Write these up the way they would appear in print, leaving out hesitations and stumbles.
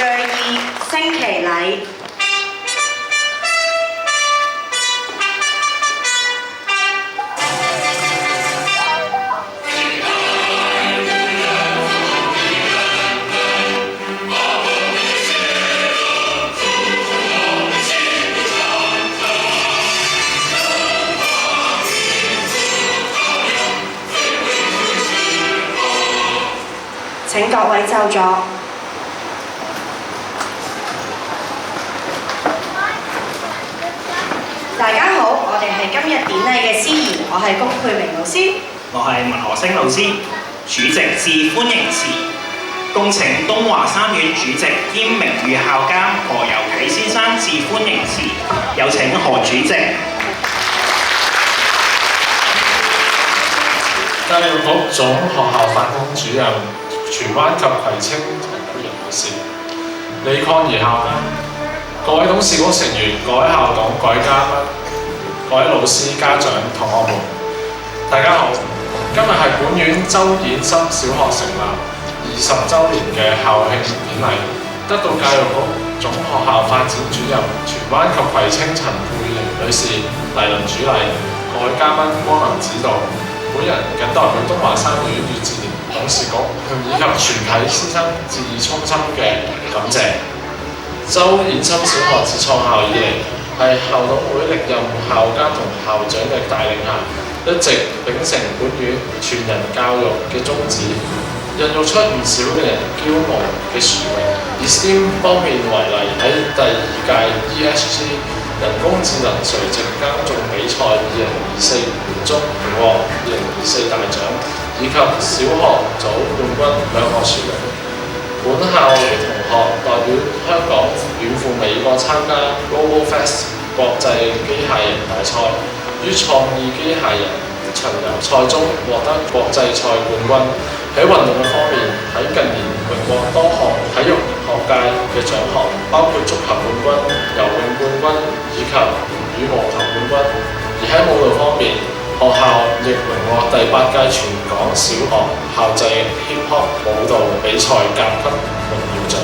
序2升旗禮。請各位就座。大家好，我哋係今日典禮嘅司儀，我係龔佩明老師。我係文何星老師。主席致歡迎詞，恭請東華三院主席兼名譽校監何猷啟先生致歡迎詞，有請何主席。教育局總學校發展主任荃灣及葵青陳佩瑩女士，李抗儀校監，各位董事局成員、各位校董、各位嘉賓、各位老師、家長、同學們，大家好！今日係本院周衍森小學成立20週年嘅校慶典禮，得到教育局總學校發展主任荃灣及葵青陳佩瑩女士蒞臨主禮，各位嘉賓光臨指導。本人謹代表東華三院粵智聯董事局以及全體師生致以衷心嘅感謝。周衍森小學自創校以嚟，係校董會歷任校監同校長嘅帶領下，一直秉承本院全人教育嘅宗旨，孕育出唔少令人驕傲嘅殊榮。以 STEAM 方面為例，喺第2屆 ESG 人工智能垂直耕種比賽2024年中榮獲2024大獎，以及小學組冠軍2項殊榮。本校嘅同學代表香港遠赴美國參加 RoboFest 國際機械人大賽，於創意機械人巡遊賽中獲得國際賽冠軍。喺運動嘅方面，喺近年榮獲多項體育學界嘅獎項，包括足球冠軍、游泳冠軍以及羽毛球冠軍。而喺舞蹈方面，學校亦榮獲第8屆全港小學校際 Hip Hop 舞蹈比賽甲級榮耀獎、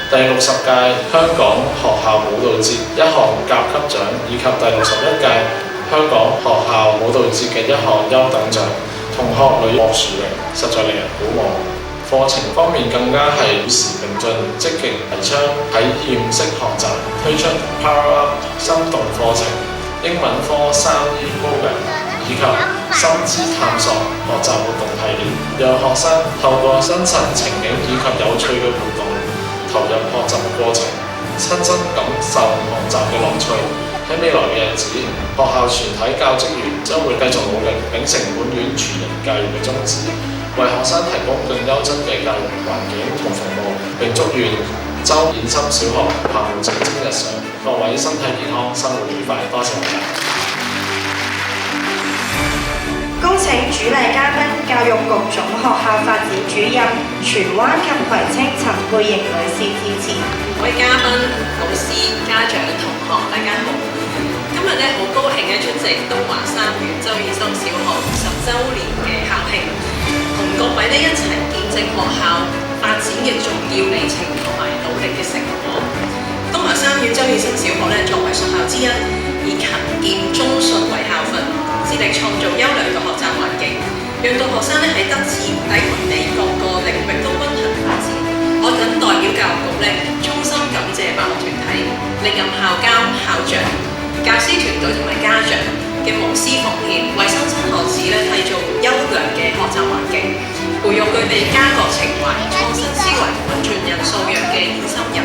第60屆香港學校舞蹈節1項甲級獎，以及第61屆香港學校舞蹈節嘅1項優等獎。同學屢獲殊榮，實在令人鼓舞。課程方面更加係與時並進，積極提倡體驗式學習，推出 Power Up 生動課程、英文科3E program 以及心智探索學習活動系列，讓學生透過真實情景以及有趣嘅活動，投入學習過程，親身感受學習嘅樂趣。喺未來嘅日子，學校全體教職員將會繼續努力秉承本院全人教育嘅宗旨，為學生提供更優質嘅教育環境同服務，並祝願周衍森小學校務蒸蒸日上，各位身體健康，生活愉快。多謝大家。恭請主禮嘉賓教育局總學校發展主任荃灣及葵青陳佩瑩女士致辭。各位嘉賓、老師、家長、同學，大家好！今日好高興出席東華三院周衍森小學20週年嘅校慶，同各位一齊見證學校發展嘅重要里程同埋努力嘅成果。東華三院周衍森小學作為屬校之一，以勤儉忠信為校訓，致力創造優良嘅學習環境，讓到學生喺德智體群美各個領域都均衡發展。我謹代表教育局衷心感謝辦學團體、歷任校監、校長、教師團隊同埋家長嘅無私奉獻，為莘莘學子締造優良嘅學習環境，培育具備家國情懷、創新思維同埋盡人素養嘅衍森人。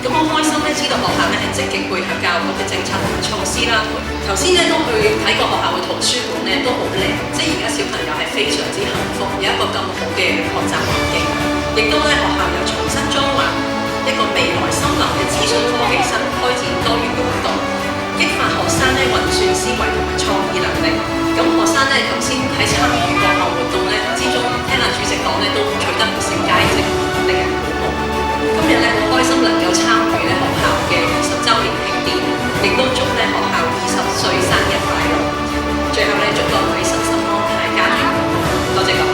咁我開心知道學校係積極配合教育局嘅政策同埋措施啦。頭先都去睇過學校嘅圖書館都好靚，即係而家小朋友係非常之幸福，有一個咁好嘅學習環境。亦都學校又重新裝潢一個未來森林嘅資訊科技室，開展多元嘅活動，激發學生運算思維同埋創意能力。咁學生頭先喺參與各項活動之中，聽主席講都取得唔少佳績，令人鼓舞。今日好開心能夠參與學校嘅20週年慶典，亦都祝學校20歲生日快樂。最後祝各位身心安泰，家長多謝各位。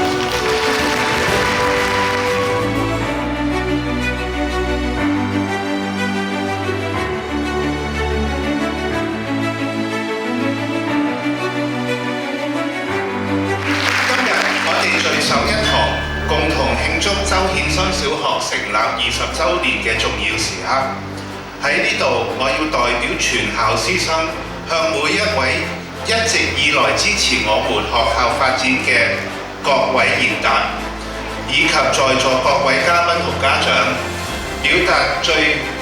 衍生小學成立20週年嘅重要時刻。喺呢度，我要代表全校師生向每一位一直以來支持我們學校發展嘅各位賢達，以及在座各位嘉賓同家長，表達最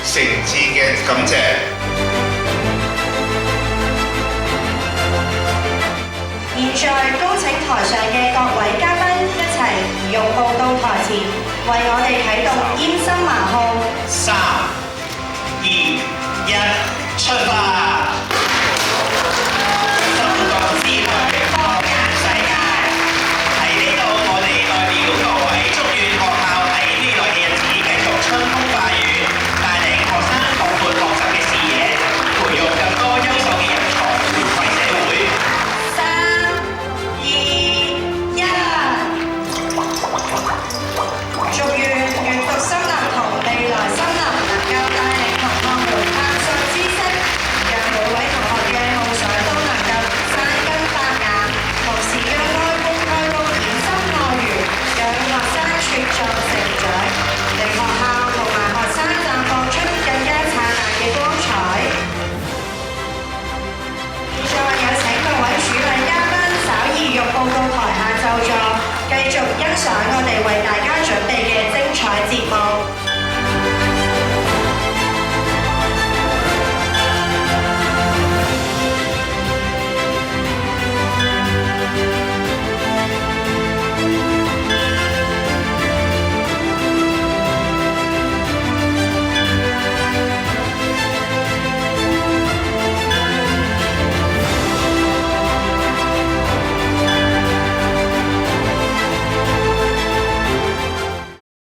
誠摯嘅感謝。現在恭請台上嘅各位嘉賓一齊移用步到台前，為我哋啟動煙心麻號。3、2、1，出發！